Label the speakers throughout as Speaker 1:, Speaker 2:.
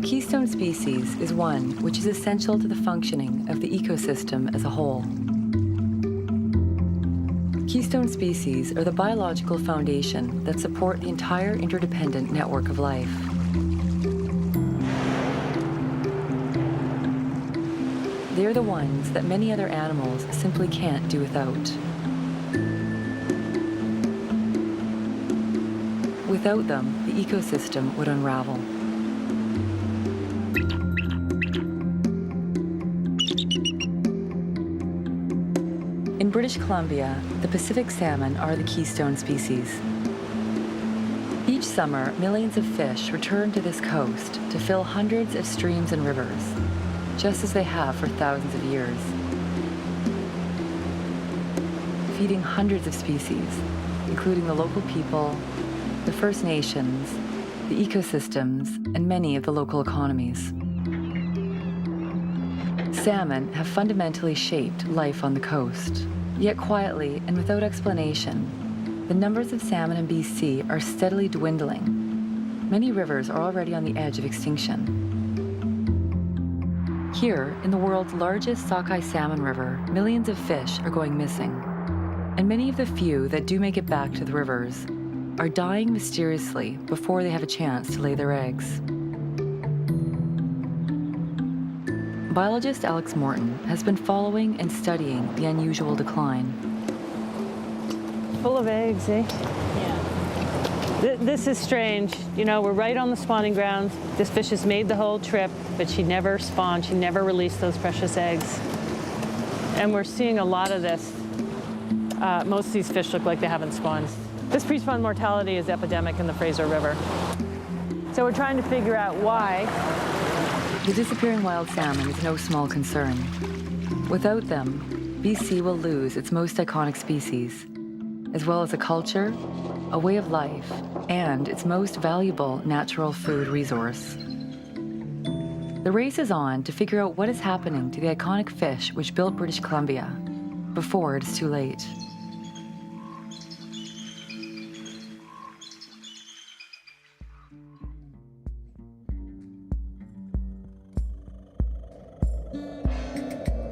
Speaker 1: keystone species is one which is essential to the functioning of the ecosystem as a whole. Keystone species are the biological foundation that support the entire interdependent network of life. They're the ones that many other animals simply can't do without. Without them, the ecosystem would unravel. In British Columbia, the Pacific salmon are the keystone species. Each summer, millions of fish return to this coast to fill hundreds of streams and rivers, just as they have for thousands of years, feeding hundreds of species, including the local people, the First Nations, the ecosystems, and many of the local economies. Salmon have fundamentally shaped life on the coast, yet quietly and without explanation, the numbers of salmon in BC are steadily dwindling. Many rivers are already on the edge of extinction. Here, in the world's largest sockeye salmon river, millions of fish are going missing, and many of the few that do make it back to the rivers are dying mysteriously before they have a chance to lay their eggs. Biologist Alex Morton has been following and studying the unusual decline.
Speaker 2: Full of eggs, eh?
Speaker 3: Yeah.
Speaker 2: This is strange. You know, we're right on the spawning grounds. This fish has made the whole trip, but she never spawned. She never released those precious eggs. And we're seeing a lot of this. Most of these fish look like they haven't spawned. This pre-spawn mortality is epidemic in the Fraser River. So we're trying to figure out why.
Speaker 1: The disappearing wild salmon is no small concern. Without them, BC will lose its most iconic species, as well as a culture, a way of life, and its most valuable natural food resource. The race is on to figure out what is happening to the iconic fish which built British Columbia before it is too late.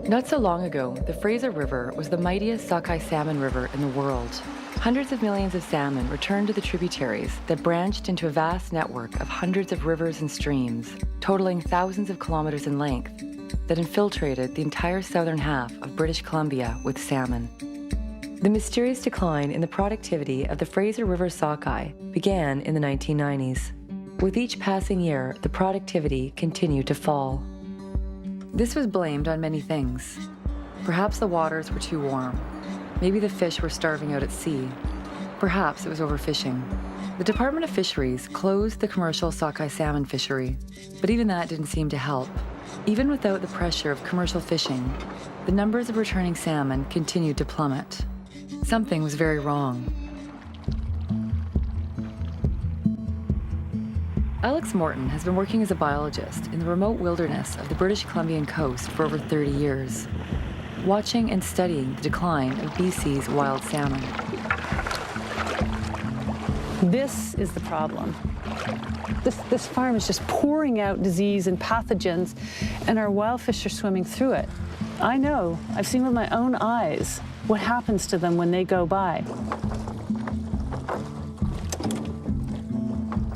Speaker 1: Not so long ago, the Fraser River was the mightiest sockeye salmon river in the world. Hundreds of millions of salmon returned to the tributaries that branched into a vast network of hundreds of rivers and streams, totaling thousands of kilometers in length, that infiltrated the entire southern half of British Columbia with salmon. The mysterious decline in the productivity of the Fraser River sockeye began in the 1990s. With each passing year, the productivity continued to fall. This was blamed on many things. Perhaps the waters were too warm. Maybe the fish were starving out at sea. Perhaps it was overfishing. The Department of Fisheries closed the commercial sockeye salmon fishery, but even that didn't seem to help. Even without the pressure of commercial fishing, the numbers of returning salmon continued to plummet. Something was very wrong. Alex Morton has been working as a biologist in the remote wilderness of the British Columbian coast for over 30 years, watching and studying the decline of BC's wild salmon.
Speaker 2: This is the problem. This farm is just pouring out disease and pathogens, and our wild fish are swimming through it. I know, I've seen with my own eyes what happens to them when they go by.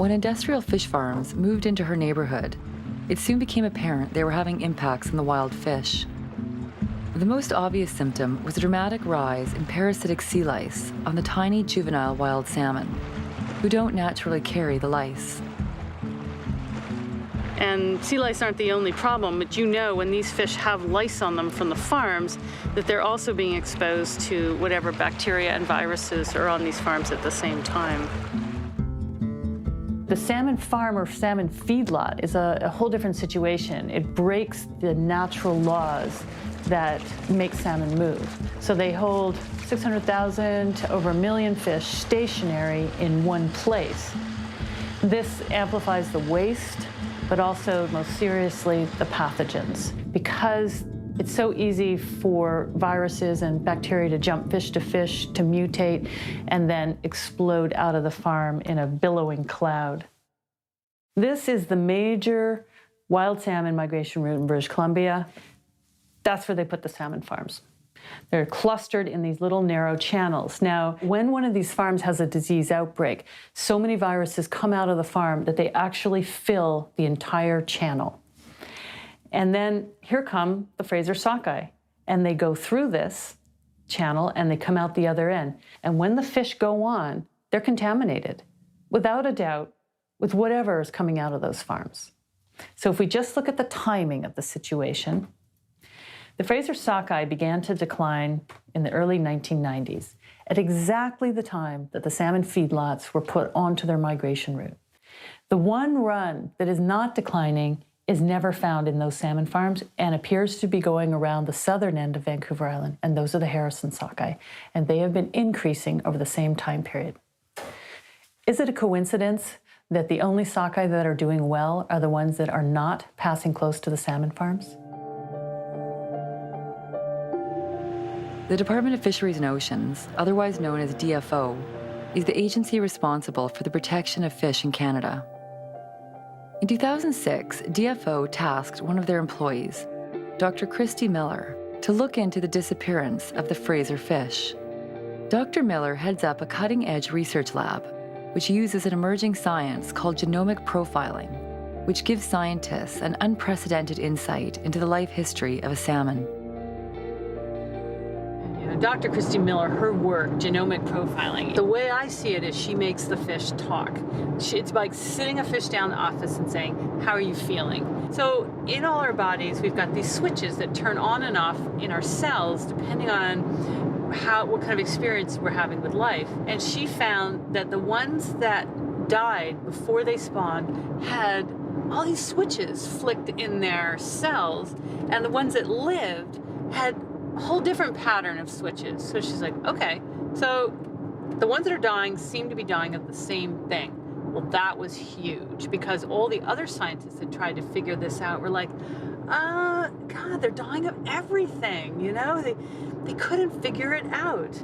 Speaker 1: When industrial fish farms moved into her neighborhood, it soon became apparent they were having impacts on the wild fish. The most obvious symptom was a dramatic rise in parasitic sea lice on the tiny juvenile wild salmon, who don't naturally carry the lice.
Speaker 3: And sea lice aren't the only problem, but you know when these fish have lice on them from the farms, that they're also being exposed to whatever bacteria and viruses are on these farms at the same time.
Speaker 2: The salmon farm or salmon feedlot is a whole different situation. It breaks the natural laws that make salmon move. So they hold 600,000 to over 1 million fish stationary in one place. This amplifies the waste, but also, most seriously, the pathogens. Because it's so easy for viruses and bacteria to jump fish, to mutate, and then explode out of the farm in a billowing cloud. This is the major wild salmon migration route in British Columbia. That's where they put the salmon farms. They're clustered in these little narrow channels. Now, when one of these farms has a disease outbreak, so many viruses come out of the farm that they actually fill the entire channel. And then here come the Fraser sockeye, and they go through this channel and they come out the other end. And when the fish go on, they're contaminated, without a doubt, with whatever is coming out of those farms. So if we just look at the timing of the situation, the Fraser sockeye began to decline in the early 1990s, at exactly the time that the salmon feedlots were put onto their migration route. The one run that is not declining is never found in those salmon farms and appears to be going around the southern end of Vancouver Island, and those are the Harrison sockeye, and they have been increasing over the same time period. Is it a coincidence that the only sockeye that are doing well are the ones that are not passing close to the salmon farms?
Speaker 1: The Department of Fisheries and Oceans, otherwise known as DFO, is the agency responsible for the protection of fish in Canada. In 2006, DFO tasked one of their employees, Dr. Christy Miller, to look into the disappearance of the Fraser fish. Dr. Miller heads up a cutting-edge research lab, which uses an emerging science called genomic profiling, which gives scientists an unprecedented insight into the life history of a salmon.
Speaker 3: Dr. Christy Miller, her work, genomic profiling, the way I see it is she makes the fish talk. It's like sitting a fish down in the office and saying, how are you feeling? So in all our bodies, we've got these switches that turn on and off in our cells depending on what kind of experience we're having with life. And she found that the ones that died before they spawned had all these switches flicked in their cells, and the ones that lived had a whole different pattern of switches. So she's like, okay, so the ones that are dying seem to be dying of the same thing. Well, that was huge, because all the other scientists that tried to figure this out were like, God, they're dying of everything, you know? They couldn't figure it out.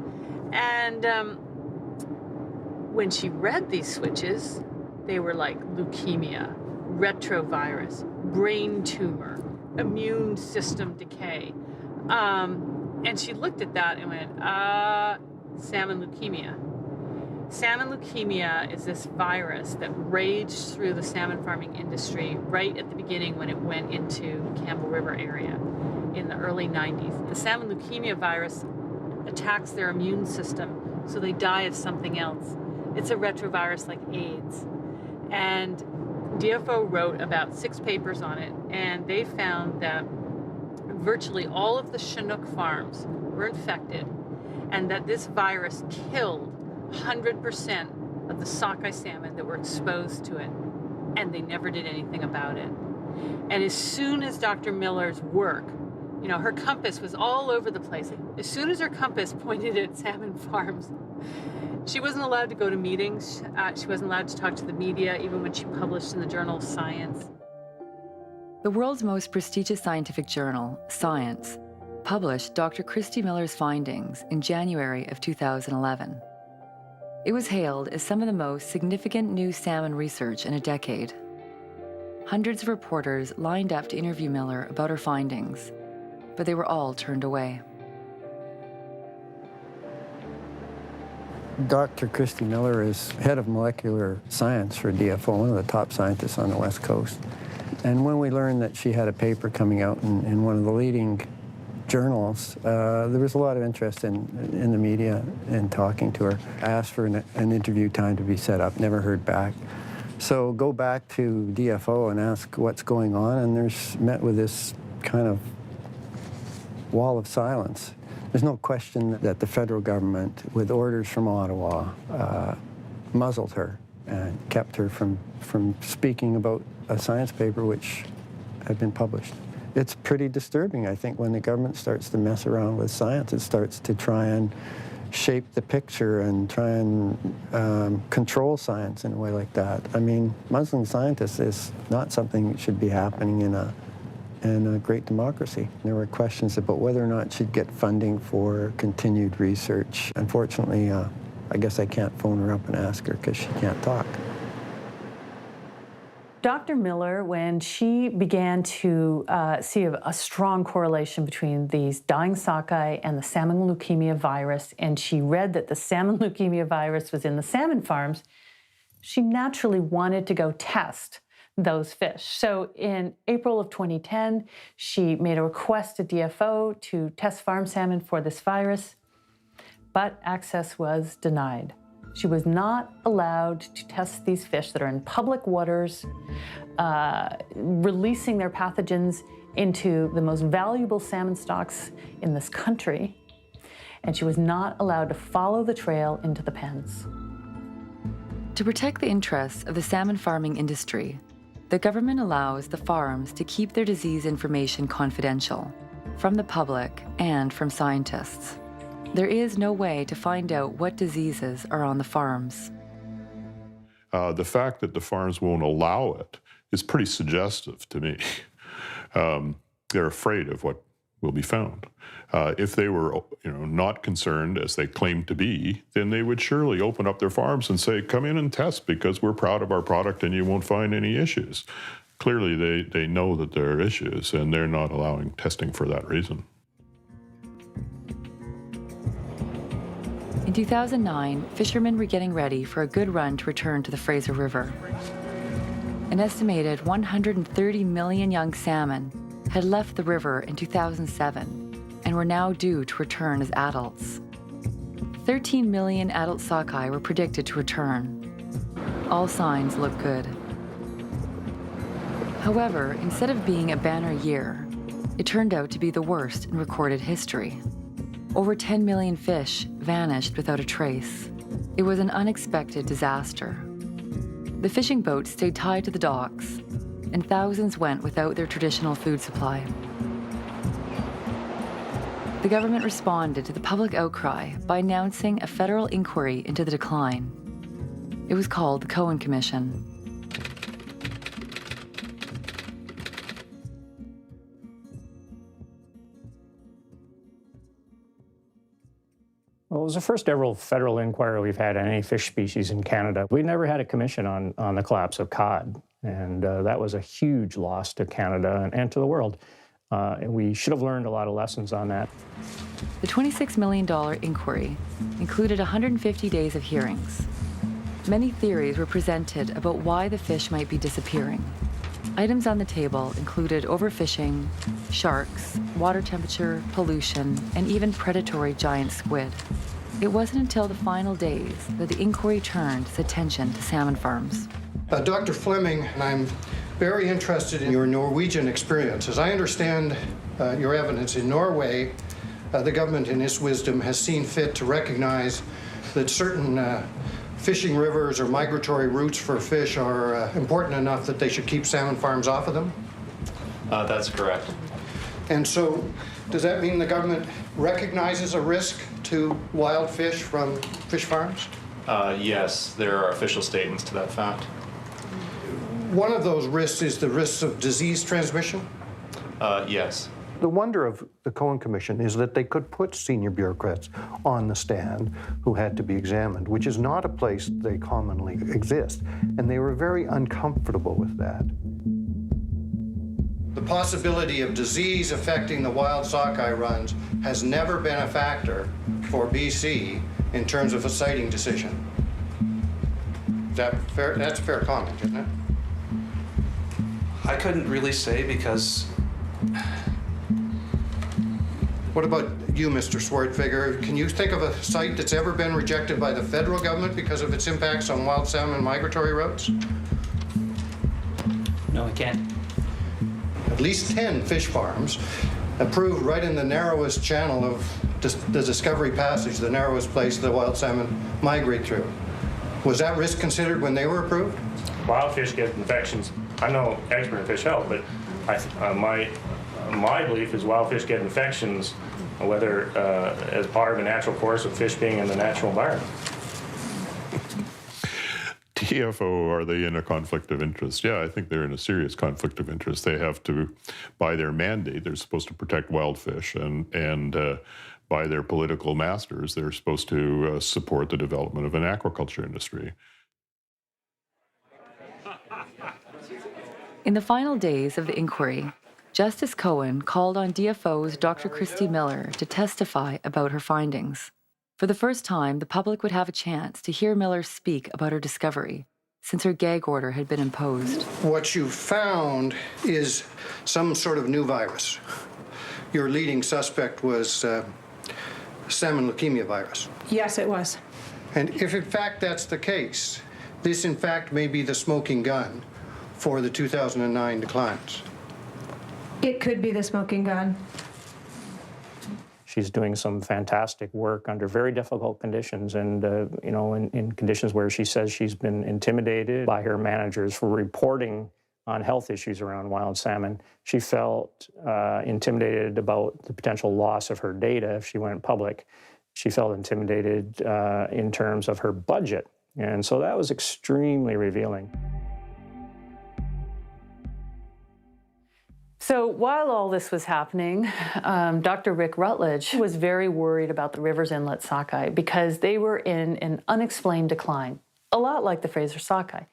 Speaker 3: And when she read these switches, they were like leukemia, retrovirus, brain tumor, immune system decay. And she looked at that and went, salmon leukemia. Salmon leukemia is this virus that raged through the salmon farming industry right at the beginning when it went into Campbell River area in the early 90s. The salmon leukemia virus attacks their immune system, so they die of something else. It's a retrovirus like AIDS. And DFO wrote about 6 papers on it, and they found that virtually all of the Chinook farms were infected, and that this virus killed 100% of the sockeye salmon that were exposed to it, and they never did anything about it. And as soon as Dr. Miller's work, you know, her compass was all over the place. As soon as her compass pointed at salmon farms, she wasn't allowed to go to meetings. She wasn't allowed to talk to the media, even when she published in the journal of Science.
Speaker 1: The world's most prestigious scientific journal, Science, published Dr. Christy Miller's findings in January of 2011. It was hailed as some of the most significant new salmon research in a decade. Hundreds of reporters lined up to interview Miller about her findings, but they were all turned away.
Speaker 4: Dr. Christy Miller is head of molecular science for DFO, one of the top scientists on the West Coast. And when we learned that she had a paper coming out in one of the leading journals, there was a lot of interest in the media in talking to her. I asked for an interview time to be set up, never heard back. So go back to DFO and ask what's going on, and there's met with this kind of wall of silence. There's no question that the federal government, with orders from Ottawa, muzzled her and kept her from speaking about a science paper which had been published. It's pretty disturbing, I think, when the government starts to mess around with science. It starts to try and shape the picture and try and control science in a way like that. I mean, muzzling scientists is not something that should be happening in a great democracy. There were questions about whether or not she'd get funding for continued research. Unfortunately, I guess I can't phone her up and ask her because she can't talk.
Speaker 2: Dr. Miller, when she began to see a strong correlation between these dying sockeye and the salmon leukemia virus, and she read that the salmon leukemia virus was in the salmon farms, she naturally wanted to go test those fish. So in April of 2010, she made a request to DFO to test farm salmon for this virus, but access was denied. She was not allowed to test these fish that are in public waters, releasing their pathogens into the most valuable salmon stocks in this country, and she was not allowed to follow the trail into the pens.
Speaker 1: To protect the interests of the salmon farming industry, the government allows the farms to keep their disease information confidential from the public and from scientists. There is no way to find out what diseases are on the farms.
Speaker 5: The fact that the farms won't allow it is pretty suggestive to me. They're afraid of what will be found. If they were, not concerned as they claim to be, then they would surely open up their farms and say, come in and test because we're proud of our product and you won't find any issues. Clearly, they know that there are issues and they're not allowing testing for that reason.
Speaker 1: In 2009, fishermen were getting ready for a good run to return to the Fraser River. An estimated 130 million young salmon had left the river in 2007 and were now due to return as adults. 13 million adult sockeye were predicted to return. All signs look good. However, instead of being a banner year, it turned out to be the worst in recorded history. Over 10 million fish vanished without a trace. It was an unexpected disaster. The fishing boats stayed tied to the docks, and thousands went without their traditional food supply. The government responded to the public outcry by announcing a federal inquiry into the decline. It was called the Cohen Commission.
Speaker 6: Well, it was the first ever federal inquiry we've had on any fish species in Canada. We never had a commission on the collapse of cod, and that was a huge loss to Canada and to the world. And we should have learned a lot of lessons on that.
Speaker 1: The $26 million inquiry included 150 days of hearings. Many theories were presented about why the fish might be disappearing. Items on the table included overfishing, sharks, water temperature, pollution, and even predatory giant squid. It wasn't until the final days that the inquiry turned its attention to salmon farms.
Speaker 7: Dr. Fleming, I'm very interested in your Norwegian experience. As I understand your evidence, in Norway, the government in its wisdom has seen fit to recognize that certain fishing rivers or migratory routes for fish are important enough that they should keep salmon farms off of them?
Speaker 8: That's correct.
Speaker 7: And so, does that mean the government recognizes a risk to wild fish from fish farms?
Speaker 8: Yes, there are official statements to that fact.
Speaker 7: One of those risks is the risks of disease transmission?
Speaker 8: Yes.
Speaker 9: The wonder of the Cohen Commission is that they could put senior bureaucrats on the stand who had to be examined, which is not a place they commonly exist. And they were very uncomfortable with that.
Speaker 7: The possibility of disease affecting the wild sockeye runs has never been a factor for BC in terms of a siting decision. Is that fair? That's a fair comment, isn't it?
Speaker 8: I couldn't really say because...
Speaker 7: What about you, Mr. Swartfigger? Can you think of a site that's ever been rejected by the federal government because of its impacts on wild salmon migratory routes?
Speaker 10: No, I can't.
Speaker 7: At least 10 fish farms approved right in the narrowest channel of the Discovery Passage, the narrowest place the wild salmon migrate through. Was that risk considered when they were approved?
Speaker 6: Wild fish get infections. I'm no expert in fish health, but my belief is wild fish get infections, whether as part of a natural course of fish being in the natural environment.
Speaker 5: DFO, are they in a conflict of interest? Yeah, I think they're in a serious conflict of interest. They have to, by their mandate, they're supposed to protect wild fish, and by their political masters, they're supposed to support the development of an aquaculture industry.
Speaker 1: In the final days of the inquiry, Justice Cohen called on DFO's Dr. Christy Miller to testify about her findings. For the first time, the public would have a chance to hear Miller speak about her discovery, since her gag order had been imposed.
Speaker 7: What you found is some sort of new virus. Your leading suspect was salmon leukemia virus.
Speaker 10: Yes, it was.
Speaker 7: And if in fact that's the case, this in fact may be the smoking gun for the 2009 declines.
Speaker 10: It could be the smoking gun.
Speaker 6: She's doing some fantastic work under very difficult conditions, and in conditions where she says she's been intimidated by her managers for reporting on health issues around wild salmon. She felt intimidated about the potential loss of her data if she went public. She felt intimidated in terms of her budget, and so that was extremely revealing.
Speaker 2: So while all this was happening, Dr. Rick Rutledge was very worried about the Rivers Inlet sockeye because they were in an unexplained decline, a lot like the Fraser sockeye.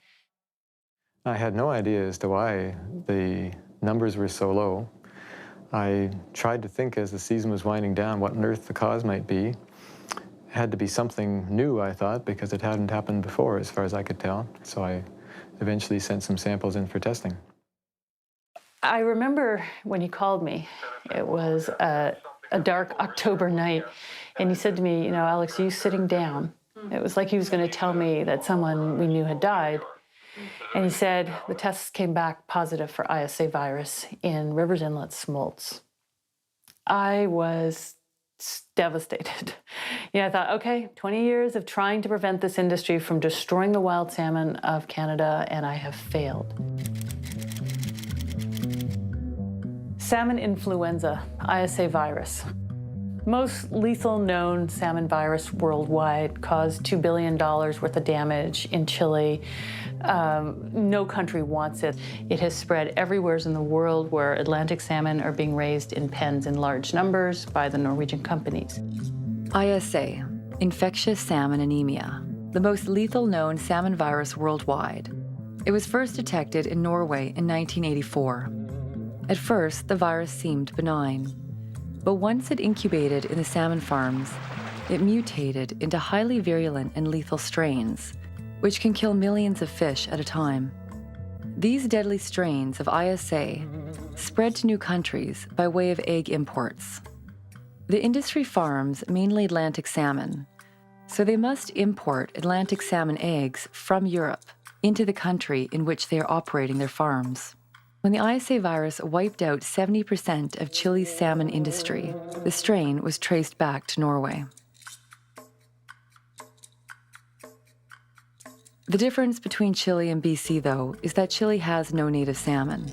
Speaker 11: I had no idea as to why the numbers were so low. I tried to think as the season was winding down what on earth the cause might be. It had to be something new, I thought, because it hadn't happened before as far as I could tell. So I eventually sent some samples in for testing.
Speaker 2: I remember when you called me, it was a dark October night, and he said to me, Alex, are you sitting down? It was like he was going to tell me that someone we knew had died. And he said the tests came back positive for ISA virus in Rivers Inlet smolts. I was devastated. I thought, okay, 20 years of trying to prevent this industry from destroying the wild salmon of Canada, and I have failed. Salmon influenza, ISA virus. Most lethal known salmon virus worldwide caused $2 billion worth of damage in Chile. No country wants it. It has spread everywhere in the world where Atlantic salmon are being raised in pens in large numbers by the Norwegian companies.
Speaker 1: ISA, infectious salmon anemia, the most lethal known salmon virus worldwide. It was first detected in Norway in 1984. At first, the virus seemed benign, but once it incubated in the salmon farms, it mutated into highly virulent and lethal strains, which can kill millions of fish at a time. These deadly strains of ISA spread to new countries by way of egg imports. The industry farms mainly Atlantic salmon, so they must import Atlantic salmon eggs from Europe into the country in which they are operating their farms. When the ISA virus wiped out 70% of Chile's salmon industry, the strain was traced back to Norway. The difference between Chile and BC, though, is that Chile has no native salmon,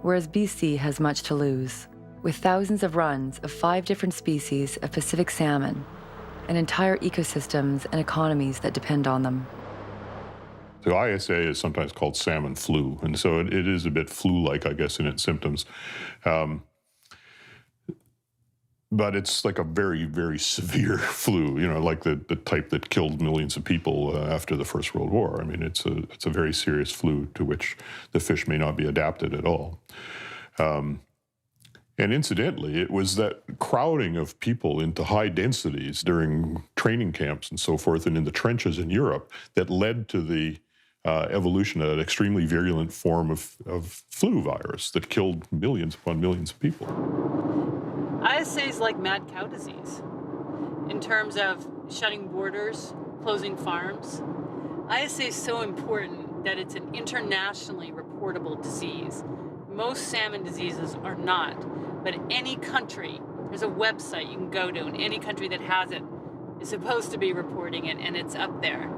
Speaker 1: whereas BC has much to lose, with thousands of runs of 5 different species of Pacific salmon and entire ecosystems and economies that depend on them.
Speaker 5: The ISA is sometimes called salmon flu, and so it is a bit flu-like, I guess, in its symptoms. But it's like a very, very severe flu, like the type that killed millions of people after the First World War. I mean, it's a very serious flu to which the fish may not be adapted at all. And incidentally, it was that crowding of people into high densities during training camps and so forth and in the trenches in Europe that led to the evolution of an extremely virulent form of flu virus that killed millions upon millions of people.
Speaker 3: ISA is like mad cow disease in terms of shutting borders, closing farms. ISA is so important that it's an internationally reportable disease. Most salmon diseases are not, but any country, there's a website you can go to, and any country that has it is supposed to be reporting it, and it's up there.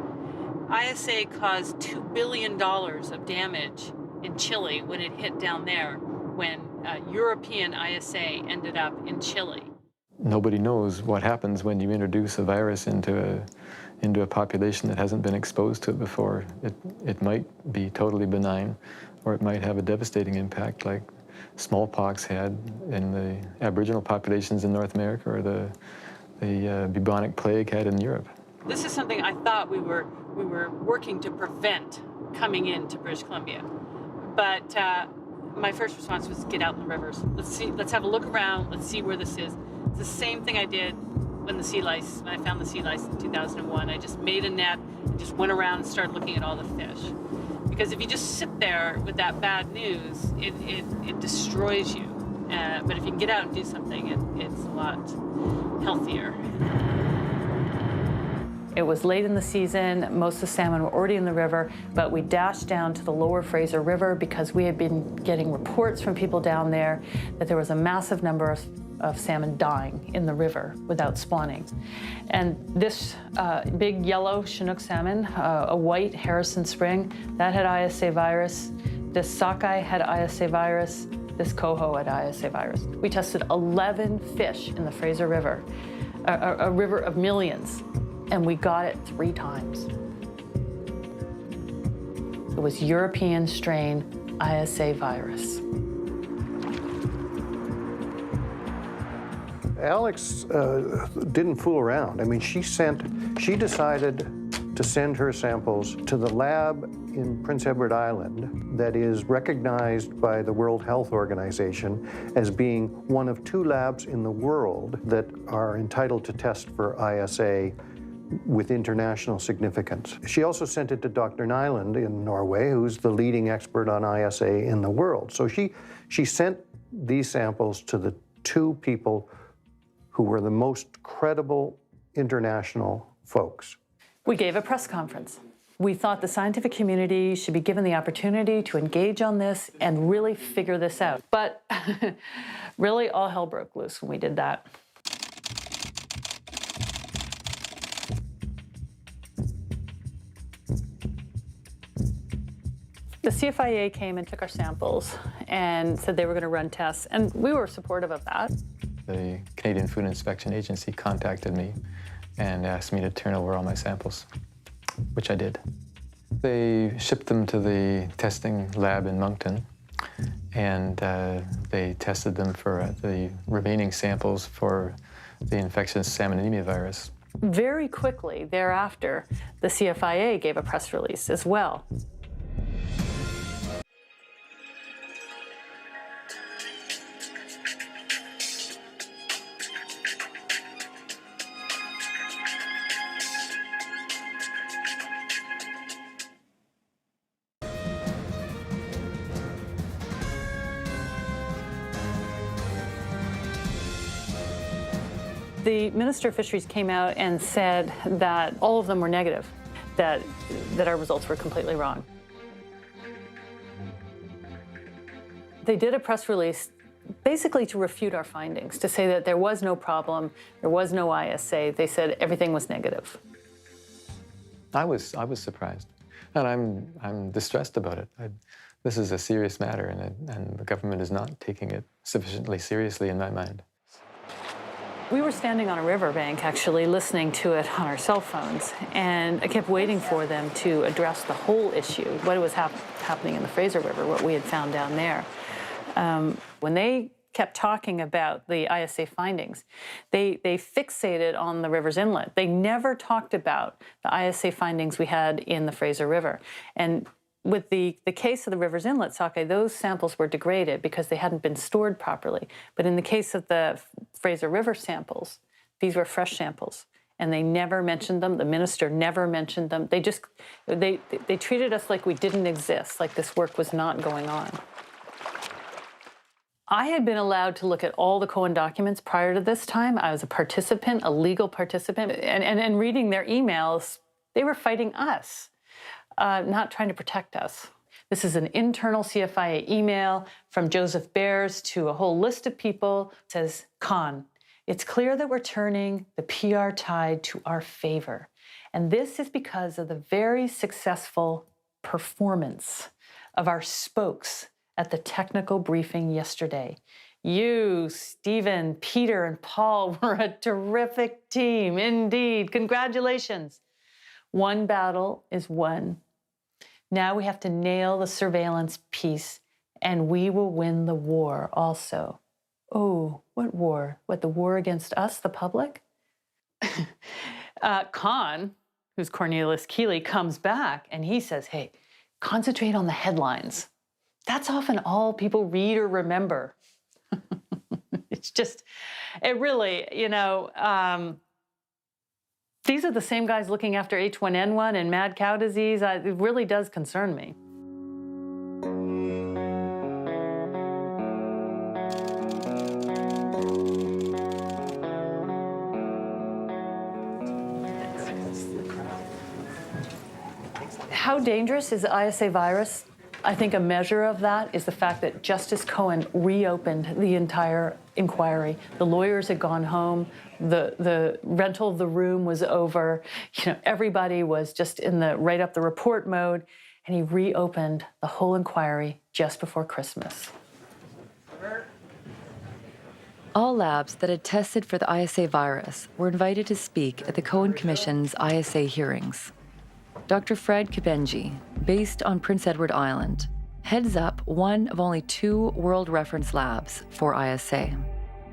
Speaker 3: ISA caused $2 billion of damage in Chile when it hit down there, when European ISA ended up in Chile.
Speaker 11: Nobody knows what happens when you introduce a virus into a population that hasn't been exposed to it before. It might be totally benign, or it might have a devastating impact like smallpox had in the Aboriginal populations in North America, or the bubonic plague had in Europe.
Speaker 3: This is something I thought we were working to prevent coming into British Columbia. But my first response was get out in the rivers. Let's have a look around. Let's see where this is. It's the same thing I did when I found the sea lice in 2001. I just made a net and just went around and started looking at all the fish. Because if you just sit there with that bad news, it destroys you. But if you can get out and do something, it's a lot healthier.
Speaker 2: It was late in the season, most of the salmon were already in the river, but we dashed down to the lower Fraser River because we had been getting reports from people down there that there was a massive number of salmon dying in the river without spawning. And this big yellow Chinook salmon, a white Harrison Spring, that had ISA virus. This sockeye had ISA virus. This coho had ISA virus. We tested 11 fish in the Fraser River, a river of millions. And we got it 3 times. It was European strain ISA virus.
Speaker 9: Alex didn't fool around. I mean, she decided to send her samples to the lab in Prince Edward Island that is recognized by the World Health Organization as being one of 2 labs in the world that are entitled to test for ISA with international significance. She also sent it to Dr. Nyland in Norway, who's the leading expert on ISA in the world. So she sent these samples to the 2 people who were the most credible international folks.
Speaker 2: We gave a press conference. We thought the scientific community should be given the opportunity to engage on this and really figure this out. But really, all hell broke loose when we did that. The CFIA came and took our samples and said they were going to run tests, and we were supportive of that.
Speaker 11: The Canadian Food Inspection Agency contacted me and asked me to turn over all my samples, which I did. They shipped them to the testing lab in Moncton, and they tested them for the remaining samples for the infectious salmon anemia virus.
Speaker 2: Very quickly thereafter, the CFIA gave a press release as well. The Minister of Fisheries came out and said that all of them were negative, that our results were completely wrong. They did a press release basically to refute our findings, to say that there was no problem, there was no ISA. They said everything was negative.
Speaker 11: I was surprised, and I'm distressed about it. This is a serious matter, and the government is not taking it sufficiently seriously in my mind.
Speaker 2: We were standing on a riverbank, actually, listening to it on our cell phones, and I kept waiting for them to address the whole issue, what was happening in the Fraser River, what we had found down there. When they kept talking about the ISA findings, they fixated on the river's inlet. They never talked about the ISA findings we had in the Fraser River. And with the case of the river's inlet sockeye, those samples were degraded because they hadn't been stored properly. But in the case of the Fraser River samples, these were fresh samples, and they never mentioned them. The minister never mentioned them. They treated us like we didn't exist, like this work was not going on. I had been allowed to look at all the Cohen documents prior to this time. I was a participant, a legal participant, and reading their emails, they were fighting us. Not trying to protect us. This is an internal CFIA email from Joseph Bears to a whole list of people. It says, Con, it's clear that we're turning the PR tide to our favor. And this is because of the very successful performance of our spokes at the technical briefing yesterday. You, Stephen, Peter, and Paul were a terrific team, indeed. Congratulations. One battle is won. Now we have to nail the surveillance piece, and we will win the war also. Oh, what war? What, the war against us, the public? Con, who's Cornelius Keeley, comes back, and he says, hey, concentrate on the headlines. That's often all people read or remember. It's just, it really, you know, these are the same guys looking after H1N1 and mad cow disease. It really does concern me. How dangerous is the ISA virus? I think a measure of that is the fact that Justice Cohen reopened the entire inquiry. The lawyers had gone home. The rental of the room was over. You know, everybody was just in the write up the report mode, and he reopened the whole inquiry just before Christmas.
Speaker 1: All labs that had tested for the ISA virus were invited to speak at the Cohen Commission's ISA hearings. Dr. Fred Kabenji, based on Prince Edward Island, heads up one of only 2 world reference labs for ISA.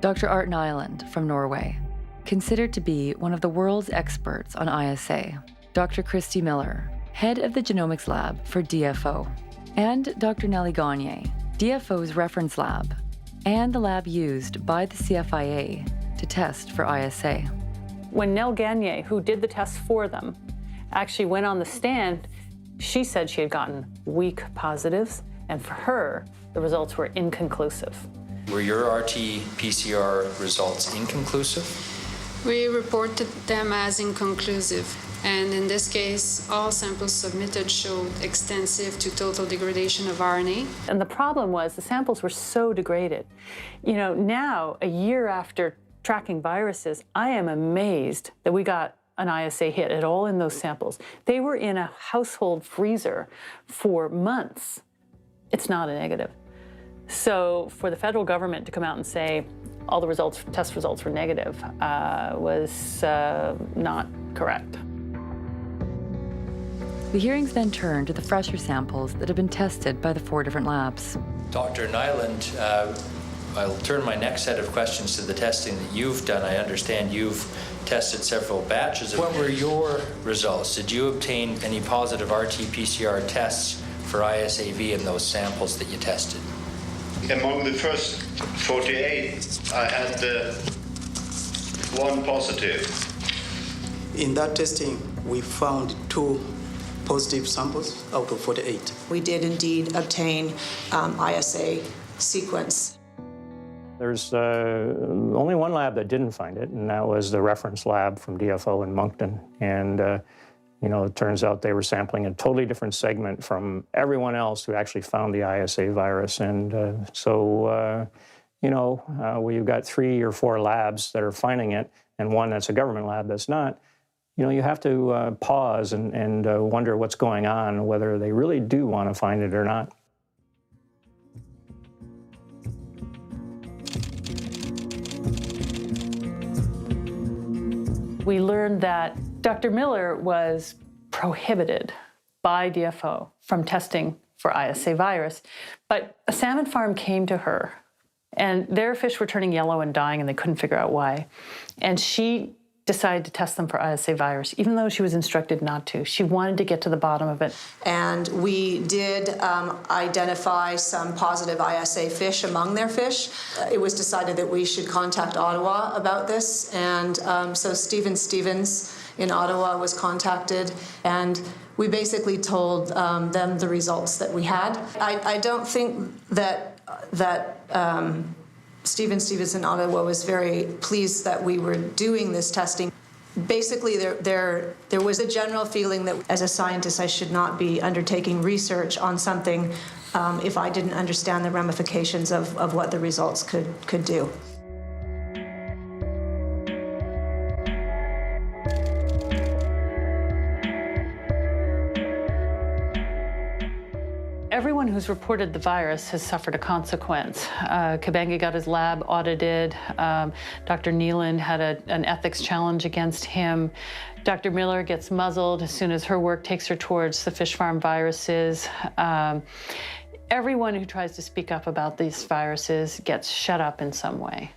Speaker 1: Dr. Art Nyland from Norway, considered to be one of the world's experts on ISA. Dr. Christy Miller, head of the genomics lab for DFO. And Dr. Nellie Gagne, DFO's reference lab, and the lab used by the CFIA to test for ISA.
Speaker 2: When Nell Gagne, who did the tests for them, actually went on the stand, she said she had gotten weak positives, and for her, the results were inconclusive.
Speaker 12: Were your RT-PCR results inconclusive?
Speaker 13: We reported them as inconclusive, and in this case, all samples submitted showed extensive to total degradation of RNA.
Speaker 2: And the problem was the samples were so degraded. You know, now, a year after tracking viruses, I am amazed that we got an ISA hit at all in those samples. They were in a household freezer for months. It's not a negative. So for the federal government to come out and say all the results, test results were negative, was not correct.
Speaker 1: The hearings then turned to the fresher samples that had been tested by the 4 different labs.
Speaker 12: Dr. Nyland, I'll turn my next set of questions to the testing that you've done. I understand you've tested several batches. What were your results? Did you obtain any positive RT-PCR tests for ISAV in those samples that you tested?
Speaker 14: Among the first 48, I had 1 positive.
Speaker 15: In that testing, we found 2 positive samples out of 48.
Speaker 16: We did indeed obtain ISA sequence.
Speaker 6: There's only one lab that didn't find it, and that was the reference lab from DFO in Moncton. And, you know, it turns out they were sampling a totally different segment from everyone else who actually found the ISA virus. And you know, we've got 3 or 4 labs that are finding it, and one that's a government lab that's not. You know, you have to pause and wonder what's going on, whether they really do want to find it or not.
Speaker 2: We learned that Dr. Miller was prohibited by DFO from testing for ISA virus, but a salmon farm came to her, and their fish were turning yellow and dying, and they couldn't figure out why. And she decided to test them for ISA virus, even though she was instructed not to. She wanted to get to the bottom of it.
Speaker 16: And we did identify some positive ISA fish among their fish. It was decided that we should contact Ottawa about this, and so Stephen Stevens in Ottawa was contacted, and we basically told them the results that we had. I don't think that Stephen Stevens in Ottawa was very pleased that we were doing this testing. Basically, there was a general feeling that as a scientist I should not be undertaking research on something if I didn't understand the ramifications of what the results could do.
Speaker 2: Everyone who's reported the virus has suffered a consequence. Kabengi got his lab audited. Dr. Neeland had an ethics challenge against him. Dr. Miller gets muzzled as soon as her work takes her towards the fish farm viruses. Everyone who tries to speak up about these viruses gets shut up in some way.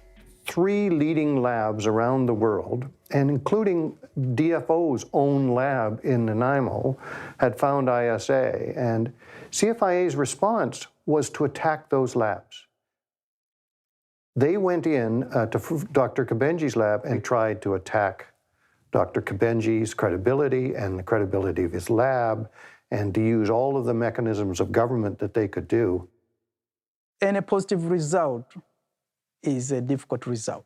Speaker 9: 3 leading labs around the world, and including DFO's own lab in Nanaimo, had found ISA. And CFIA's response was to attack those labs. They went in to Dr. Kabenji's lab and tried to attack Dr. Kabenji's credibility and the credibility of his lab, and to use all of the mechanisms of government that they could do.
Speaker 17: Any positive result is a difficult result.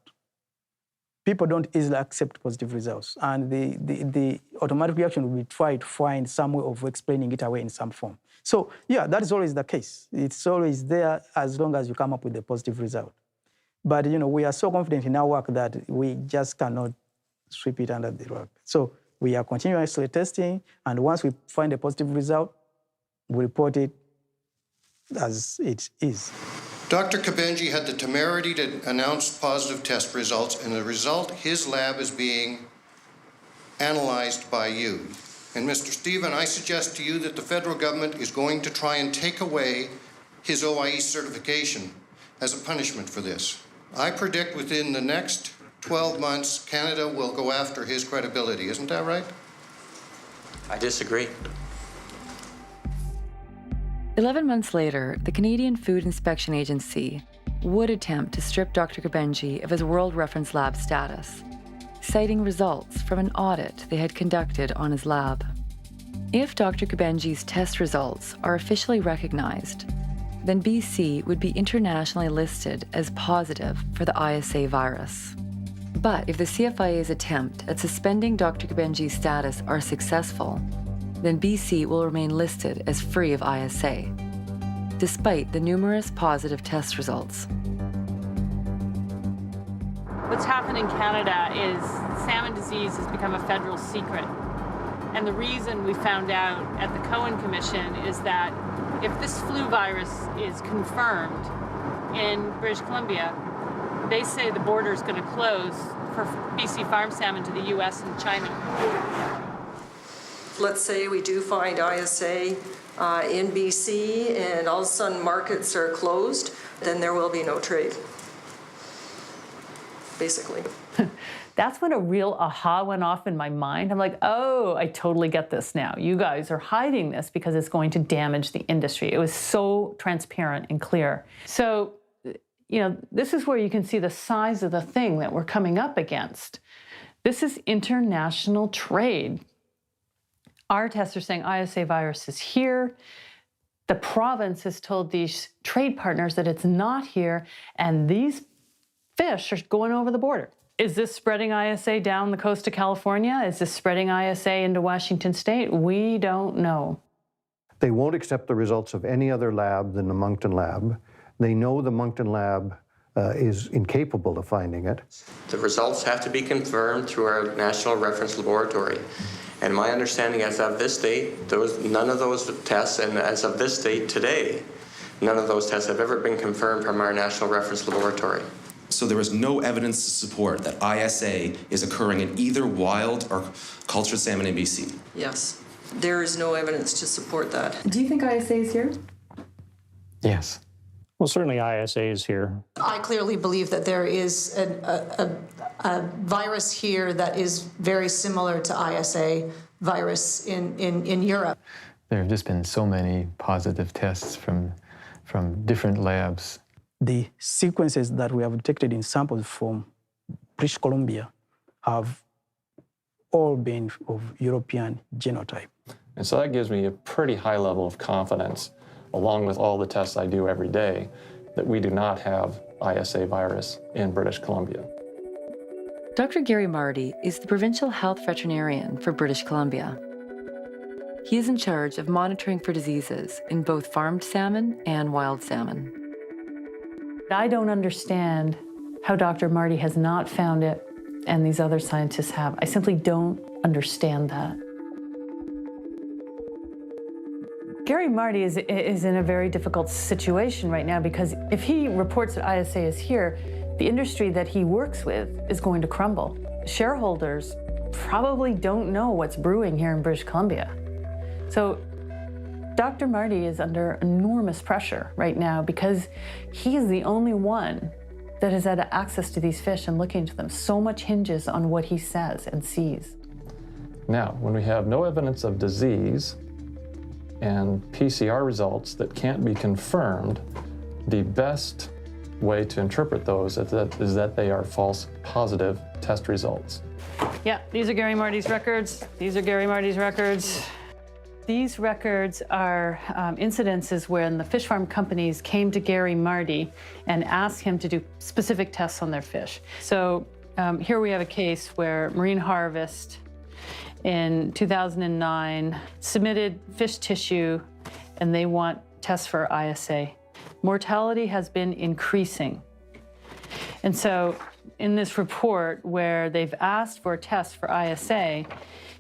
Speaker 17: People don't easily accept positive results, and the automatic reaction will be try to find some way of explaining it away in some form. So yeah, that is always the case. It's always there as long as you come up with a positive result. But we are so confident in our work that we just cannot sweep it under the rug. So we are continuously testing, and once we find a positive result, we report it as it is.
Speaker 7: Dr. Kabenji had the temerity to announce positive test results, and the result, his lab is being analyzed by you. And Mr. Stephen, I suggest to you that the federal government is going to try and take away his OIE certification as a punishment for this. I predict within the next 12 months, Canada will go after his credibility. Isn't that right?
Speaker 18: I disagree.
Speaker 1: 11 months later, the Canadian Food Inspection Agency would attempt to strip Dr. Kabenji of his World Reference Lab status, citing results from an audit they had conducted on his lab. If Dr. Kabenji's test results are officially recognized, then BC would be internationally listed as positive for the ISA virus. But if the CFIA's attempt at suspending Dr. Kabenji's status are successful, then BC will remain listed as free of ISA, despite the numerous positive test results.
Speaker 3: What's happened in Canada is salmon disease has become a federal secret. And the reason we found out at the Cohen Commission is that if this flu virus is confirmed in British Columbia, they say the border is going to close for BC farm salmon to the US and China.
Speaker 19: Let's say we do find ISA in BC and all of a sudden markets are closed, then there will be no trade, basically.
Speaker 2: That's when a real aha went off in my mind. I'm like, oh, I totally get this now. You guys are hiding this because it's going to damage the industry. It was so transparent and clear. So, this is where you can see the size of the thing that we're coming up against. This is international trade. Our tests are saying ISA virus is here. The province has told these trade partners that it's not here, and these fish are going over the border. Is this spreading ISA down the coast of California? Is this spreading ISA into Washington State? We don't know.
Speaker 9: They won't accept the results of any other lab than the Moncton lab. They know the Moncton lab is incapable of finding it.
Speaker 18: The results have to be confirmed through our National Reference Laboratory. And my understanding as of this date, none of those tests, and as of this date today, none of those tests have ever been confirmed from our National Reference Laboratory.
Speaker 20: So there is no evidence to support that ISA is occurring in either wild or cultured salmon in BC?
Speaker 19: Yes, there is no evidence to support that.
Speaker 10: Do you think ISA is here?
Speaker 11: Yes.
Speaker 6: Well, certainly ISA is here.
Speaker 16: I clearly believe that there is a virus here that is very similar to ISA virus in Europe.
Speaker 11: There have just been so many positive tests from different labs.
Speaker 17: The sequences that we have detected in samples from British Columbia have all been of European genotype.
Speaker 21: And so that gives me a pretty high level of confidence, along with all the tests I do every day, that we do not have ISA virus in British Columbia.
Speaker 1: Dr. Gary Marty is the provincial health veterinarian for British Columbia. He is in charge of monitoring for diseases in both farmed salmon and wild salmon.
Speaker 2: I don't understand how Dr. Marty has not found it and these other scientists have. I simply don't understand that. Gary Marty is in a very difficult situation right now because if he reports that ISA is here, the industry that he works with is going to crumble. Shareholders probably don't know what's brewing here in British Columbia. So Dr. Marty is under enormous pressure right now because he is the only one that has had access to these fish and looking into them. So much hinges on what he says and sees.
Speaker 21: Now, when we have no evidence of disease, and PCR results that can't be confirmed, the best way to interpret those is that they are false positive test results.
Speaker 2: Yeah, these are Gary Marty's records. These are Gary Marty's records. These records are incidences when the fish farm companies came to Gary Marty and asked him to do specific tests on their fish. So here we have a case where Marine Harvest in 2009 submitted fish tissue and they want tests for ISA. Mortality has been increasing. And so in this report where they've asked for a test for ISA,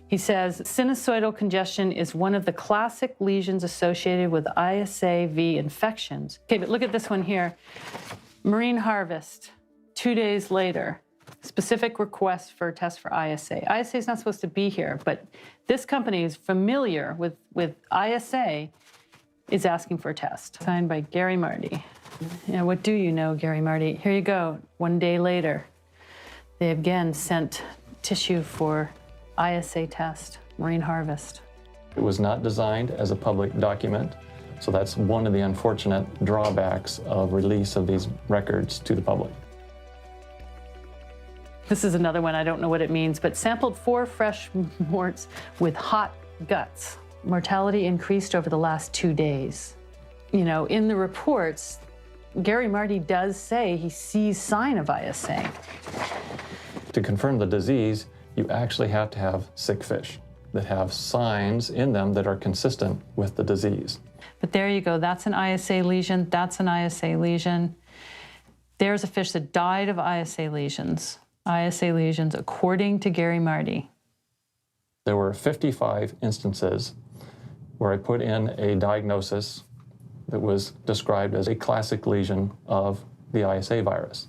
Speaker 2: he says, sinusoidal congestion is one of the classic lesions associated with ISA-V infections. Okay, but look at this one here. Marine Harvest, 2 days later, specific request for a test for ISA. ISA is not supposed to be here, but this company is familiar with ISA, is asking for a test. Signed by Gary Marty. Now, what do you know, Gary Marty? Here you go. 1 day later, they again sent tissue for ISA test, Marine Harvest.
Speaker 21: It was not designed as a public document, so that's one of the unfortunate drawbacks of release of these records to the public.
Speaker 2: This is another one, I don't know what it means, but sampled 4 fresh morts with hot guts. Mortality increased over the last 2 days. You know, in the reports, Gary Marty does say he sees sign of ISA.
Speaker 21: To confirm the disease, you actually have to have sick fish that have signs in them that are consistent with the disease.
Speaker 2: But there you go, that's an ISA lesion, that's an ISA lesion. There's a fish that died of ISA lesions. ISA lesions, according to Gary Marty.
Speaker 21: There were 55 instances where I put in a diagnosis that was described as a classic lesion of the ISA virus.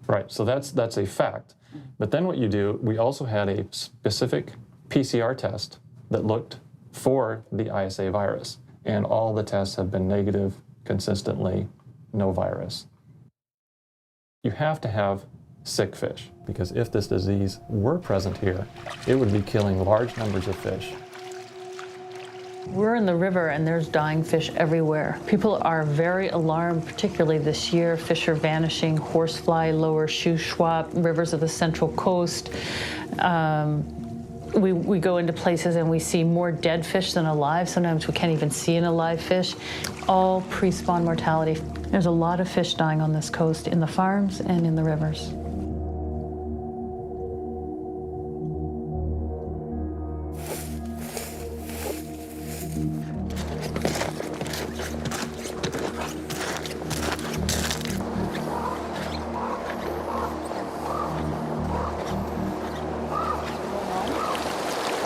Speaker 21: Right, so that's a fact. But then what you do, we also had a specific PCR test that looked for the ISA virus, and all the tests have been negative consistently, no virus. You have to have sick fish, because if this disease were present here, it would be killing large numbers of fish.
Speaker 2: We're in the river and there's dying fish everywhere. People are very alarmed, particularly this year. Fish are vanishing, horsefly, lower Shuswap, rivers of the Central Coast. We go into places and we see more dead fish than alive. Sometimes we can't even see an alive fish. All pre-spawn mortality. There's a lot of fish dying on this coast, in the farms and in the rivers.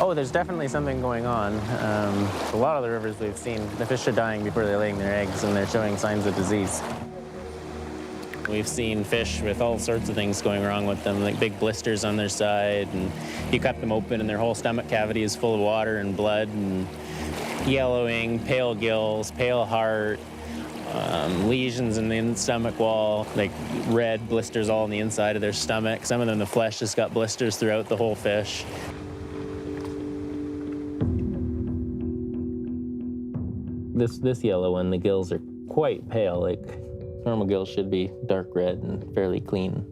Speaker 4: Oh, there's definitely something going on. A lot of the rivers we've seen, the fish are dying before they're laying their eggs, and they're showing signs of disease. We've seen fish with all sorts of things going wrong with them, like big blisters on their side, and you cut them open and their whole stomach cavity is full of water and blood, and yellowing, pale gills, pale heart, lesions in the stomach wall, like red blisters all on the inside of their stomach. Some of them, the flesh just got blisters throughout the whole fish. This yellow one, the gills are quite pale. Like normal gills should be dark red and fairly clean.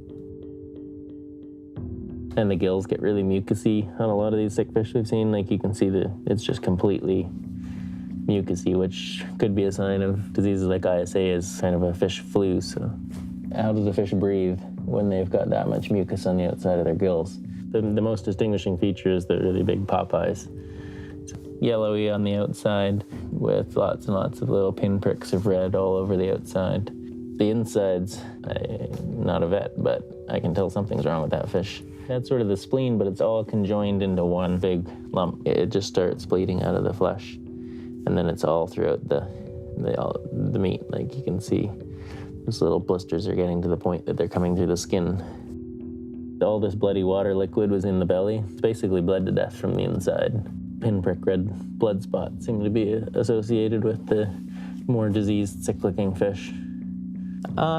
Speaker 4: And the gills get really mucousy on a lot of these sick fish we've seen. Like you can see it's just completely mucousy, which could be a sign of diseases like ISA is kind of a fish flu. So how does a fish breathe when they've got that much mucus on the outside of their gills? The most distinguishing feature is the really big pop eyes. Yellowy on the outside with lots and lots of little pinpricks of red all over the outside. The insides, I'm not a vet, but I can tell something's wrong with that fish. That's sort of the spleen, but it's all conjoined into one big lump. It just starts bleeding out of the flesh, and then it's all throughout the meat. Like you can see, those little blisters are getting to the point that they're coming through the skin. All this bloody water liquid was in the belly. It's basically bled to death from the inside. Pinprick red blood spots seem to be associated with the more diseased, sick-looking fish.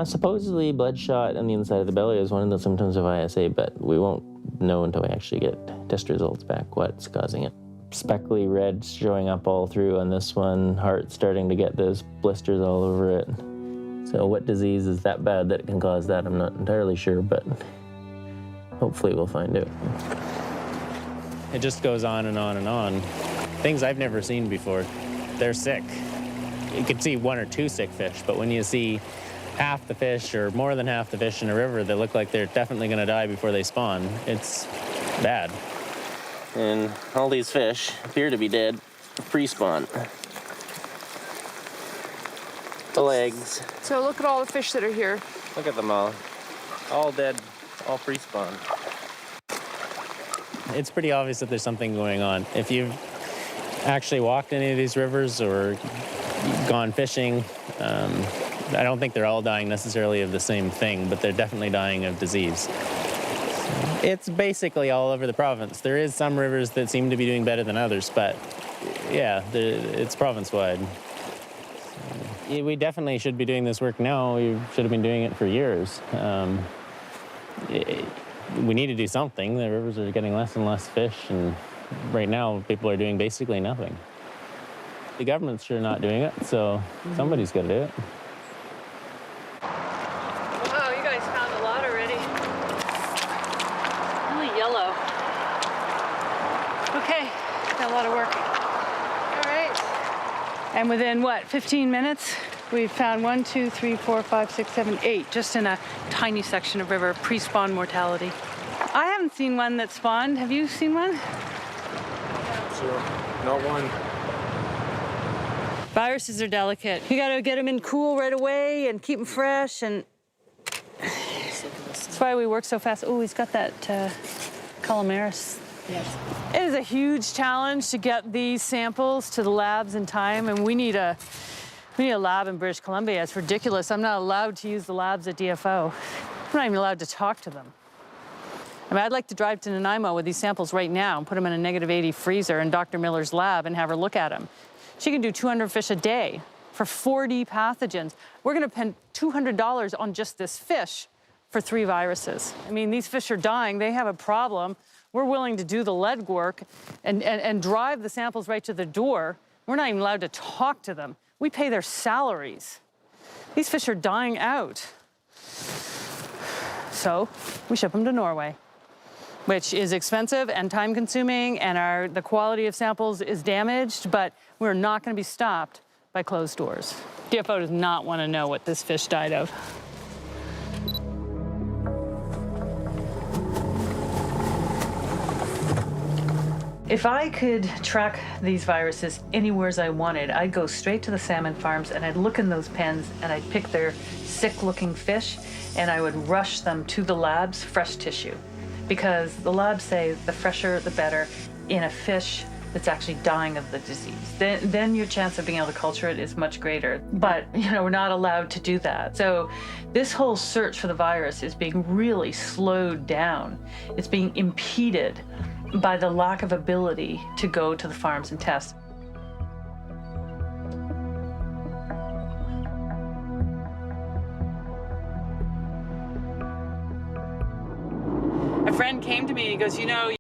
Speaker 4: Supposedly bloodshot on the inside of the belly is one of the symptoms of ISA, but we won't know until we actually get test results back what's causing it. speckly red showing up all through on this one. Heart starting to get those blisters all over it. So what disease is that bad that it can cause that? I'm not entirely sure, but hopefully we'll find out.
Speaker 8: It just goes on and on and on. Things I've never seen before. They're sick. You can see one or two sick fish, but when you see half the fish or more than half the fish in a river that look like they're definitely going to die before they spawn, it's bad.
Speaker 4: And all these fish appear to be dead pre-spawn. The legs.
Speaker 22: So look at all the fish that are here.
Speaker 4: Look at them all dead, all pre-spawn.
Speaker 8: It's pretty obvious that there's something going on. If you've actually walked any of these rivers or gone fishing, I don't think they're all dying necessarily of the same thing, but they're definitely dying of disease. It's basically all over the province. There is some rivers that seem to be doing better than others, but yeah, it's province-wide. We definitely should be doing this work now. We should have been doing it for years. We need to do something. The rivers are getting less and less fish, and right now people are doing basically nothing. The government's sure not doing it, so somebody's got to do it.
Speaker 3: Wow, you guys found a lot already. Really yellow. Okay, got a lot of work. All right.
Speaker 2: And within, what, 15 minutes, we've found 1, 2, 3, 4, 5, 6, 7, 8, just in a tiny section of river, pre-spawn mortality. I haven't seen one that spawned. Have you seen one?
Speaker 4: Sure. Not one.
Speaker 2: Viruses are delicate. You gotta get them in cool right away and keep them fresh, and that's why we work so fast. Oh, he's got that calamaris. Yes. It is a huge challenge to get these samples to the labs in time, and we need a lab in British Columbia. It's ridiculous. I'm not allowed to use the labs at DFO. I'm not even allowed to talk to them. I mean, I'd like to drive to Nanaimo with these samples right now and put them in a -80 freezer in Dr. Miller's lab and have her look at them. She can do 200 fish a day for 40 pathogens. We're going to spend $200 on just this fish for 3 viruses. I mean, these fish are dying. They have a problem. We're willing to do the lead work and drive the samples right to the door. We're not even allowed to talk to them. We pay their salaries. These fish are dying out. So we ship them to Norway, which is expensive and time-consuming, and the quality of samples is damaged, but we're not going to be stopped by closed doors. DFO does not want to know what this fish died of. If I could track these viruses anywhere as I wanted, I'd go straight to the salmon farms and I'd look in those pens and I'd pick their sick-looking fish and I would rush them to the labs, fresh tissue. Because the labs say the fresher, the better in a fish that's actually dying of the disease. Then your chance of being able to culture it is much greater. But, we're not allowed to do that. So this whole search for the virus is being really slowed down. It's being impeded by the lack of ability to go to the farms and test. A friend came to me and he goes,